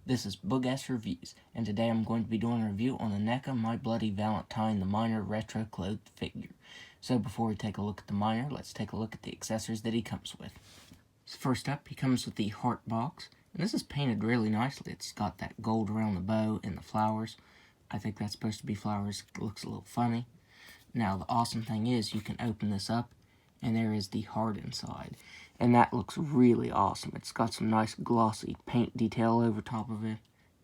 This is Boog-ass Reviews, and today I'm going to be doing a review on the NECA Bloody Valentine The Miner Retro Clothed figure. So before we take a look at the miner, let's take a look at the accessories that he comes with. So first up, he comes with the heart box, and this is painted really nicely. It's got that gold around the bow and the flowers. I think that's supposed to be flowers. It looks a little funny. Now the awesome thing is you can open this up, and there is the heart inside. And that looks really awesome. It's got some nice glossy paint detail over top of it.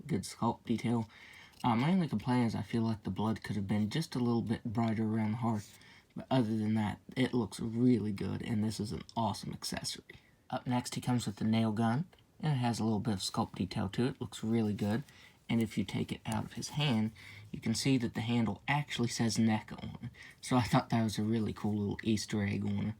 Good sculpt detail. My only complaint is I feel like the blood could have been just a little bit brighter around the heart. But other than that, it looks really good, and this is an awesome accessory. Up next, he comes with the nail gun, and it has a little bit of sculpt detail to it. Looks really good. And if you take it out of his hand, you can see that the handle actually says NECA on it. So I thought that was a really cool little Easter egg on it.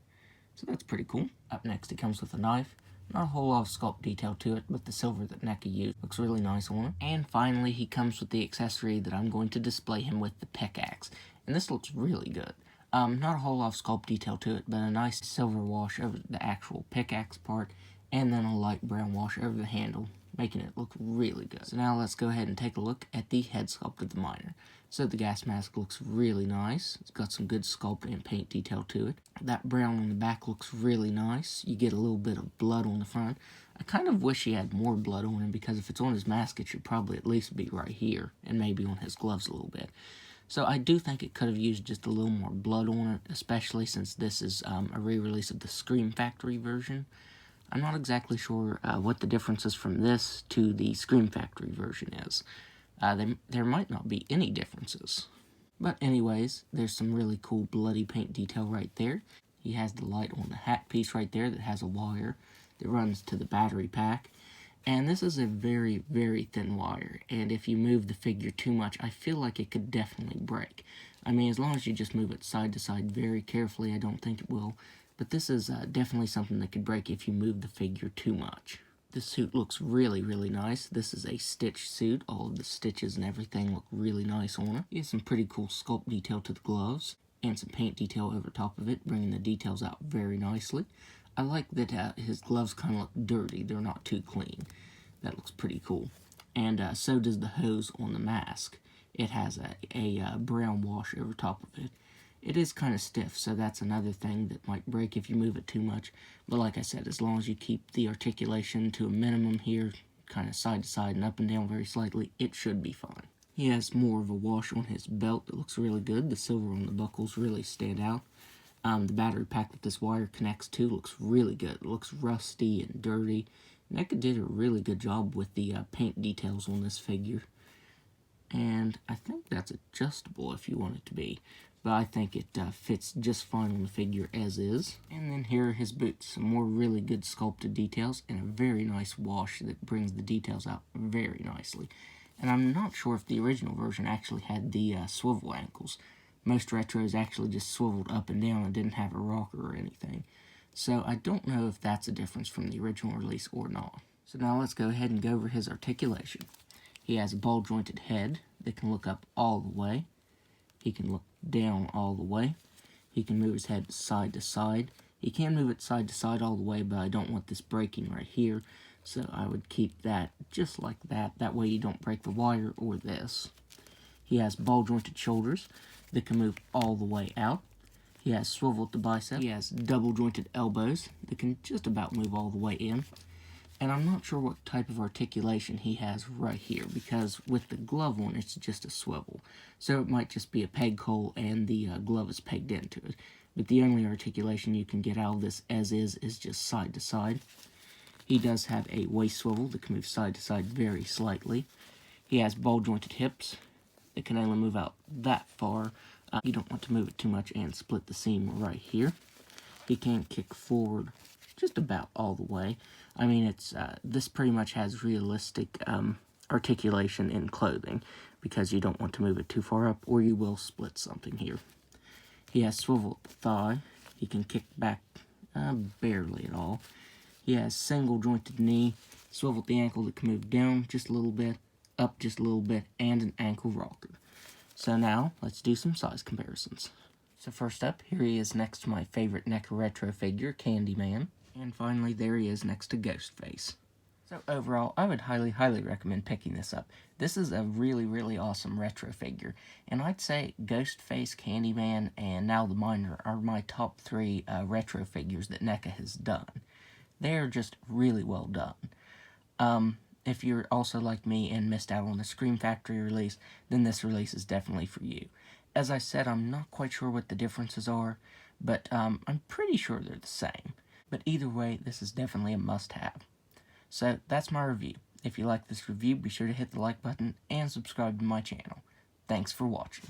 So that's pretty cool. Up next, it comes with a knife. Not a whole lot of sculpt detail to it, but the silver that NECA used looks really nice on it. And finally, he comes with the accessory that I'm going to display him with, the pickaxe. And this looks really good. Not a whole lot of sculpt detail to it, but a nice silver wash over the actual pickaxe part, and then a light brown wash over the handle, making it look really good. So now let's go ahead and take a look at the head sculpt of the miner. So the gas mask looks really nice. It's got some good sculpt and paint detail to it. That brown on the back looks really nice. You get a little bit of blood on the front. I kind of wish he had more blood on him, because if it's on his mask, it should probably at least be right here, and maybe on his gloves a little bit. So I do think it could have used just a little more blood on it, especially since this is a re-release of the Scream Factory version. I'm not exactly sure what the differences from this to the Scream Factory version is. There might not be any differences. But anyways, there's some really cool bloody paint detail right there. He has the light on the hat piece right there that has a wire that runs to the battery pack. And this is a very, very thin wire, and if you move the figure too much, I feel like it could definitely break. I mean, as long as you just move it side to side very carefully, I don't think it will. But this is definitely something that could break if you move the figure too much. This suit looks really, really nice. This is a stitched suit. All of the stitches and everything look really nice on it. He has some pretty cool sculpt detail to the gloves, and some paint detail over top of it, bringing the details out very nicely. I like that his gloves kind of look dirty. They're not too clean. That looks pretty cool. And so does the hose on the mask. It has a brown wash over top of it. It is kind of stiff, so that's another thing that might break if you move it too much. But like I said, as long as you keep the articulation to a minimum here, kind of side to side and up and down very slightly, it should be fine. He has more of a wash on his belt that looks really good. The silver on the buckles really stand out. The battery pack that this wire connects to looks really good. It looks rusty and dirty. NECA did a really good job with the paint details on this figure. And I think that's adjustable if you want it to be. But I think it fits just fine on the figure as is. And then here are his boots. Some more really good sculpted details and a very nice wash that brings the details out very nicely. And I'm not sure if the original version actually had the swivel ankles. Most retros actually just swiveled up and down and didn't have a rocker or anything. So I don't know if that's a difference from the original release or not. So now let's go ahead and go over his articulation. He has a ball-jointed head that can look up all the way. He can look down all the way. He can move his head side to side. He can move it side to side all the way, but I don't want this breaking right here. So I would keep that just like that. That way you don't break the wire or this. He has ball-jointed shoulders that can move all the way out. He has swivel at the bicep. He has double-jointed elbows that can just about move all the way in. And I'm not sure what type of articulation he has right here, because with the glove on, it's just a swivel. So it might just be a peg hole and the glove is pegged into it. But the only articulation you can get out of this as is just side to side. He does have a waist swivel that can move side to side very slightly. He has ball-jointed hips that can only move out that far. You don't want to move it too much and split the seam right here. He can kick forward just about all the way. I mean, it's this pretty much has realistic articulation in clothing, because you don't want to move it too far up or you will split something here. He has swivel at the thigh. He can kick back barely at all. He has single jointed knee, swivel at the ankle that can move down just a little bit, up just a little bit, and an ankle rocker. So now, let's do some size comparisons. So first up, here he is next to my favorite NECA Retro figure, Candyman. And finally, there he is next to Ghostface. So overall, I would highly recommend picking this up. This is a really awesome retro figure, and I'd say Ghostface, Candyman, and now the Miner are my top 3 retro figures that NECA has done. They're just really well done. If you're also like me and missed out on the Scream Factory release, then this release is definitely for you. As I said, I'm not quite sure what the differences are, but I'm pretty sure they're the same. But either way, this is definitely a must-have. So that's my review. If you like this review, be sure to hit the like button and subscribe to my channel. Thanks for watching.